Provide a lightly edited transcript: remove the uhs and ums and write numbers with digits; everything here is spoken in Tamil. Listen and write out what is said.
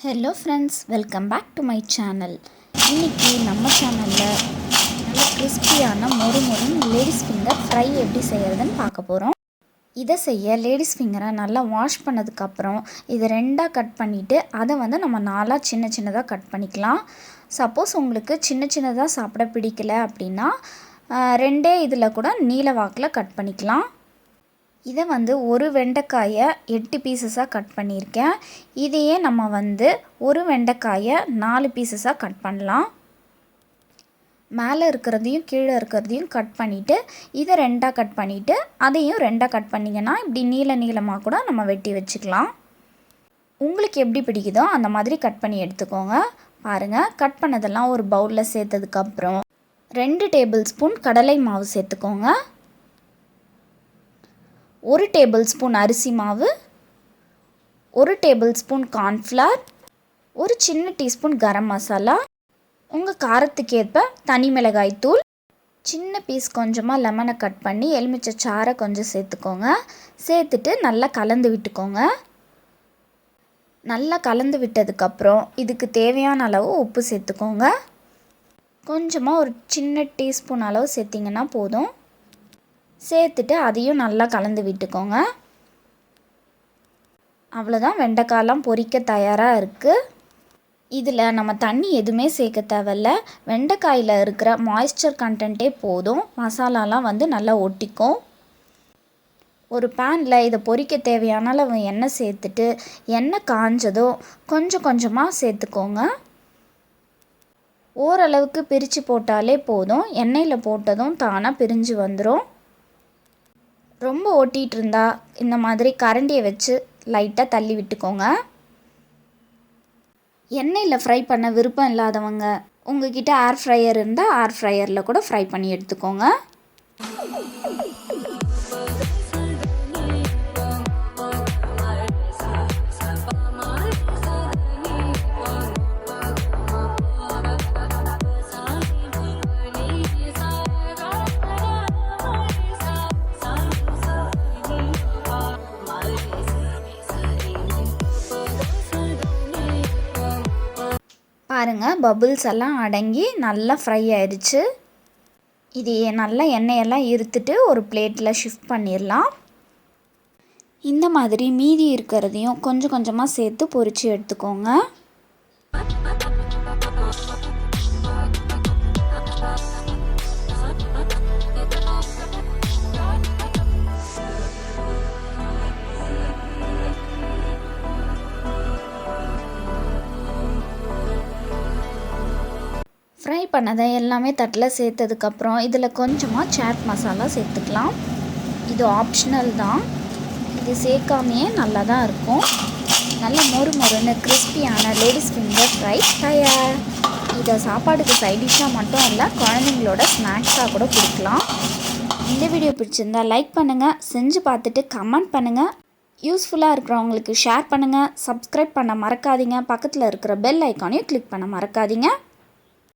Hello friends, welcome back to my channel. இன்றைக்கி நம்ம சேனலில் நல்ல கிறிஸ்பியான மொறுன்னு லேடிஸ் ஃபிங்கர் ஃப்ரை எப்படி செய்கிறதுன்னு பார்க்க போகிறோம். இதை செய்ய லேடிஸ் ஃபிங்கரை நல்லா வாஷ் பண்ணதுக்கப்புறம் இதை ரெண்டாக கட் பண்ணிவிட்டு அதை நம்ம நாலாக சின்னதாக கட் பண்ணிக்கலாம். சப்போஸ் உங்களுக்கு சின்னதாக சாப்பிட பிடிக்கல அப்படின்னா ரெண்டே இதில் கூட நீல வாக்கில் கட் பண்ணிக்கலாம். இதை ஒரு வெண்டைக்காயை 8 பீசஸாக கட் பண்ணியிருக்கேன். இதையே நம்ம ஒரு வெண்டைக்காயை 4 பீசஸாக கட் பண்ணலாம். மேலே இருக்கிறதையும் கீழே இருக்கிறதையும் கட் பண்ணிவிட்டு இதை ரெண்டாக கட் பண்ணிவிட்டு அதையும் ரெண்டாக கட் பண்ணிங்கன்னா இப்படி நீளமாக கூட நம்ம வெட்டி வச்சுக்கலாம். உங்களுக்கு எப்படி பிடிக்குதோ அந்த மாதிரி கட் பண்ணி எடுத்துக்கோங்க. பாருங்கள், கட் பண்ணதெல்லாம் ஒரு பவுலில் சேர்த்ததுக்கப்புறம் 2 டேபிள் ஸ்பூன் கடலை மாவு சேர்த்துக்கோங்க. 1 டேபிள் ஸ்பூன் அரிசி மாவு, 1 டேபிள் ஸ்பூன் கார்ன்ஃப்ளவர், ஒரு சின்ன டீஸ்பூன் கரம் மசாலா, உங்கள் காரத்துக்கு ஏற்ப தனி மிளகாய் தூள், சின்ன பீஸ் கொஞ்சமாக லெமனை கட் பண்ணி எலுமிச்சை சாறை கொஞ்சம் சேர்த்துக்கோங்க. சேர்த்துட்டு நல்லா கலந்து விட்டுக்கோங்க. நல்லா கலந்து விட்டதுக்கப்புறம் இதுக்கு தேவையான அளவு உப்பு சேர்த்துக்கோங்க. கொஞ்சமாக ஒரு சின்ன டீஸ்பூன் அளவு சேர்த்திங்கன்னா போதும். சேர்த்துட்டு அதையும் நல்லா கலந்து விட்டுக்கோங்க. அவ்வளோதான், வெண்டைக்காயெல்லாம் பொரிக்க தயாராக இருக்குது. இதில் நம்ம தண்ணி எதுவுமே சேர்க்க தேவையில்ல. வெண்டைக்காயில் இருக்கிற மாய்ஸ்சர் கண்டென்ட்டே போதும். மசாலாலாம் நல்லா ஒட்டிக்கும். ஒரு பேனில் இதை பொரிக்க தேவையான அளவு எண்ணெய் சேர்த்துட்டு எண்ணெய் காஞ்சதும் கொஞ்சமாக சேர்த்துக்கோங்க. ஓரளவுக்கு பிரித்து போட்டாலே போதும். எண்ணெயில் போட்டதும் தானாக பிரிஞ்சு வந்துடும். ரொம்ப ஓட்டிகிட்டு இருந்தால் இந்த மாதிரி கரண்டியை வச்சு லைட்டாக தள்ளி விட்டுக்கோங்க. எண்ணெயில் ஃப்ரை பண்ண விருப்பம் இல்லாதவங்க உங்ககிட்ட ஏர் ஃப்ரையர் இருந்தால் ஏர் ஃப்ரையரில் கூட ஃப்ரை பண்ணி எடுத்துக்கோங்க. பாருங்கள், பபுள்ஸ் எல்லாம் அடங்கி நல்லா ஃப்ரை ஆயிடுச்சு. இது நல்லா எண்ணெயெல்லாம் இருத்துட்டு ஒரு பிளேட்டில் ஷிஃப்ட் பண்ணிடலாம். இந்த மாதிரி மீதி இருக்கிறதையும் கொஞ்சமாக சேர்த்து பொரித்து எடுத்துக்கோங்க. ஃப்ரை பண்ணதை எல்லாமே தட்டில் சேர்த்ததுக்கப்புறம் இதில் கொஞ்சமாக சாட் மசாலா சேர்த்துக்கலாம். இது ஆப்ஷனல் தான். இது சேர்க்காமையே நல்லா தான் இருக்கும். நல்ல மொறுன்னு கிறிஸ்பியான லேடிஸ் ஃபிங்கர் ஃப்ரை தயார். இதை சாப்பாடுக்கு சைடிஷ்ஷாக மட்டும் இல்லை, குழந்தைங்களோட ஸ்நாக்ஸாக கூட கொடுக்கலாம். இந்த வீடியோ பிடிச்சிருந்தா லைக் பண்ணுங்கள், செஞ்சு பார்த்துட்டு கமெண்ட் பண்ணுங்கள். யூஸ்ஃபுல்லாக இருக்கிறவங்களுக்கு ஷேர் பண்ணுங்கள். சப்ஸ்கிரைப் பண்ண மறக்காதீங்க. பக்கத்தில் இருக்கிற பெல் ஐக்கானையும் கிளிக் பண்ண மறக்காதீங்க.